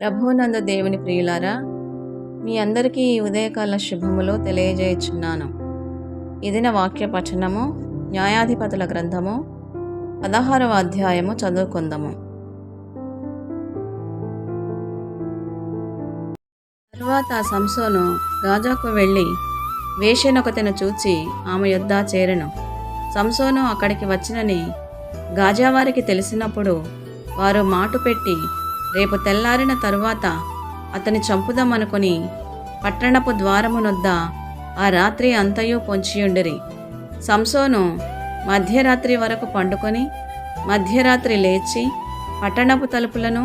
ప్రభువునందు దేవుని ప్రియులారా, మీ అందరికీ ఈ ఉదయకాల శుభములు తెలియజేయుచున్నాను. ఇదిన వాక్య పఠనము న్యాయాధిపతుల గ్రంథము 16వ అధ్యాయము చదువుకుందాము. తరువాత సంసోను గాజాకు వెళ్ళి వేశ్యనొకతెను చూచి ఆమె యొద్ద చేరెను. సంసోను అక్కడికి వచ్చినని గాజావారికి తెలిసినప్పుడు వారు మాటు పెట్టి రేపు తెల్లారిన తరువాత అతని చంపుదామనుకొని పట్టణపు ద్వారమునొద్ద ఆ రాత్రి అంతయు పొంచియుండిరి. సంసోను మధ్యరాత్రి వరకు పండుకొని మధ్యరాత్రి లేచి పట్టణపు తలుపులను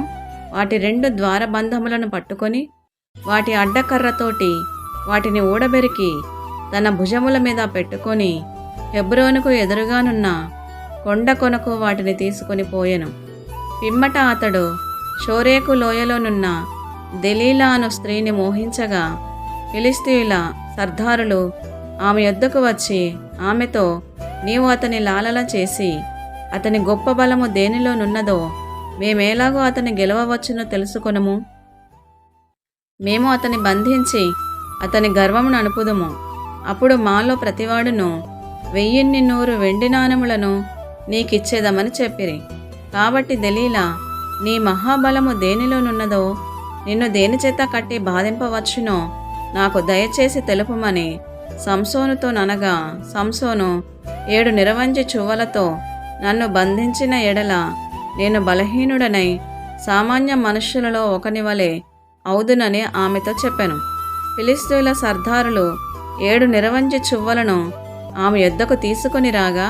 వాటి 2 ద్వారబంధములను పట్టుకొని వాటి అడ్డకర్రతోటి వాటిని ఊడబెరికి తన భుజముల మీద పెట్టుకొని హెబ్రోనుకు ఎదురుగానున్న కొండ కొనకు వాటిని తీసుకొని పోయెను. పిమ్మట అతడు షోరేకు లోయలోనున్న దెలీలా అను స్త్రీని మోహించగా ఫిలిష్తీయుల సర్దారులు ఆమె యొద్దకు వచ్చి ఆమెతో, నీవు అతని లాలన చేసి అతని గొప్ప బలము దేనిలోనున్నదో మేమేలాగో అతని గెలవవచ్చునో తెలుసుకొనుము. మేము అతని బంధించి అతని గర్వమును అనుపుదుము. అప్పుడు మాలో ప్రతివాడును 1100 వెండి నాణెములను నీకిచ్చేదమని చెప్పిరి. కాబట్టి దెలీలా, నీ మహాబలము దేనిలోనున్నదో నిన్ను దేనిచేత కట్టి బాధింపవచ్చునో నాకు దయచేసి తెలుపుమని సంసోనుతో ననగా, సంసోను 7 నిరవంజి చువ్వలతో నన్ను బంధించిన ఎడల నేను బలహీనుడనై సామాన్య మనుష్యులలో ఒకని వలె అవుదునని ఆమెతో చెప్పెను. ఫిలిష్తీయుల సర్దారులు 7 నిరవంజి చువ్వలను ఆమె యొద్దకు తీసుకొని రాగా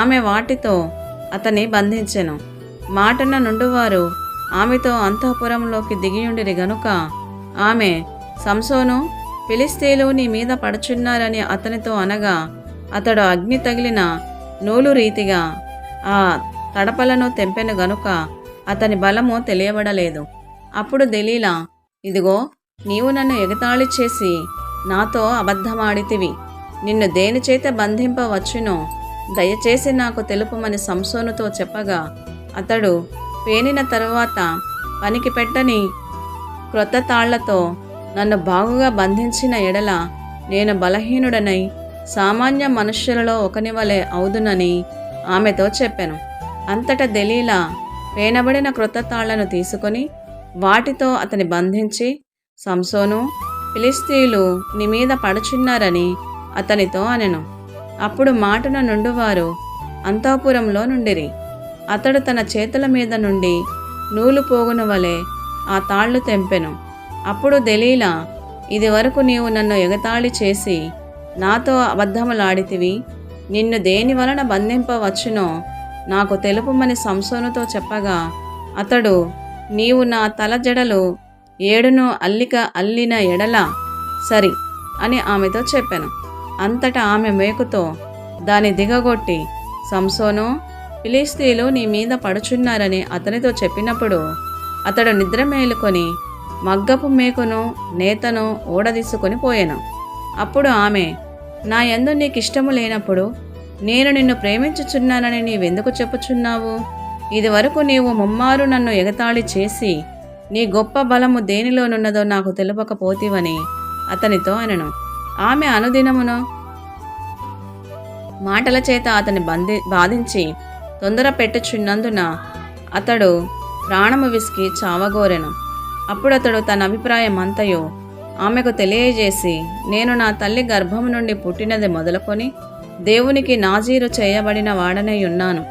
ఆమె వాటితో అతన్ని బంధించెను. మాటన నుండువారు ఆమెతో అంతఃపురంలోకి దిగియుండిరి గనుక ఆమె, సంసోను, ఫిలిష్తీయులు నీ మీద పడుచున్నారని అతనితో అనగా అతడు అగ్ని తగిలిన నూలు రీతిగా ఆ తడపలను తెంపెను గనుక అతని బలము తెలియబడలేదు. అప్పుడు దెలీలా, ఇదిగో, నీవు నన్ను ఎగతాళి చేసి నాతో అబద్ధమాడితివి. నిన్ను దేనిచేత బంధింపవచ్చునో దయచేసి నాకు తెలుపుమని సంసోనుతో చెప్పగా అతడు పేనిన తరువాత పనికి పెట్టని క్రొత్త తాళ్లతో నన్ను బాగుగా బంధించిన ఎడల నేను బలహీనుడనై సామాన్య మనుష్యులలో ఒకని వలె అవుదునని ఆమెతో చెప్పెను. అంతటా దెలీలా పేనబడిన క్రొత్త తాళ్లను తీసుకొని వాటితో అతని బంధించి, సంసోను, ఫిలిష్తీయులు నీ మీద పడుచున్నారని అతనితో అనెను. అప్పుడు మాటున నుండువారు అంతఃపురంలో నుండిరి. అతడు తన చేతుల మీద నుండి నూలు పోగున వలె ఆ తాళ్లు తెంపెను. అప్పుడు దెలీలా, ఇది వరకు నీవు నన్ను ఎగతాళి చేసి నాతో అబద్ధములాడితివి. నిన్ను దేని వలన బంధింపవచ్చునో నాకు తెలుపుమని సంసోనుతో చెప్పగా అతడు, నీవు నా తల జడలు 7 అల్లిక అల్లిన ఎడల సరి అని ఆమెతో చెప్పెను. అంతటా ఆమె మేకుతో దాని దిగగొట్టి, సంసోను, ఫిలిష్తీయులు నీ మీద పడుచున్నారని అతనితో చెప్పినప్పుడు అతడు నిద్ర మేలుకొని మగ్గపు మేకును నేతను ఊడదీసుకొని పోయెను. అప్పుడు ఆమె, నా యందు నీకిష్టము లేనప్పుడు నేను నిన్ను ప్రేమించుచున్నానని నీవెందుకు చెప్పుచున్నావు? ఇది వరకు నీవు ముమ్మారు నన్ను ఎగతాళి చేసి నీ గొప్ప బలము దేనిలోనున్నదో నాకు తెలుపకపోతివని అతనితో అనెను. ఆమె అనుదినమును మాటల చేత అతని బాధించి తొందర పెట్టుచున్నందున అతడు ప్రాణము విసికి చావగోరెను. అప్పుడు అతడు తన అభిప్రాయం అంతయు ఆమెకు తెలియజేసి, నేను నా తల్లి గర్భము నుండి పుట్టినది మొదలుకొని దేవునికి నాజీరు చేయబడిన వాడనై ఉన్నాను.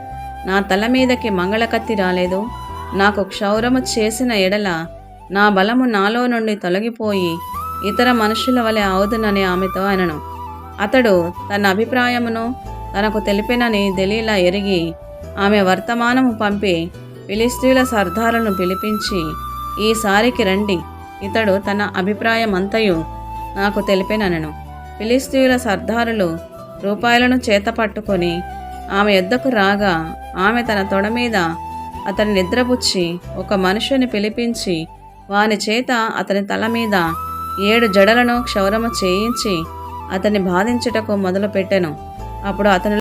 నా తల మీదకి మంగళకత్తి రాలేదు. నాకు క్షౌరము చేసిన ఎడల నా బలము నాలో నుండి తొలగిపోయి ఇతర మనుషుల వలె అవుదునని ఆమెతో అనెను. అతడు తన అభిప్రాయమును తనకు తెలిపినని దెలీలా ఎరిగి ఆమె వర్తమానము పంపి ఫిలిష్తీయుల సర్దారులను పిలిపించి, ఈసారికి రండి, ఇతడు తన అభిప్రాయమంతయు నాకు తెలిపిననెను. ఫిలిష్తీయుల సర్దారులు రూపాయలను చేత పట్టుకొని ఆమె యొద్దకు రాగా ఆమె తన తొడ మీద అతని నిద్రపుచ్చి ఒక మనుషుని పిలిపించి వాని చేత అతని తల మీద 7 జడలను క్షౌరము చేయించి అతన్ని బాధించుటకు మొదలుపెట్టెను. అప్పుడు అతని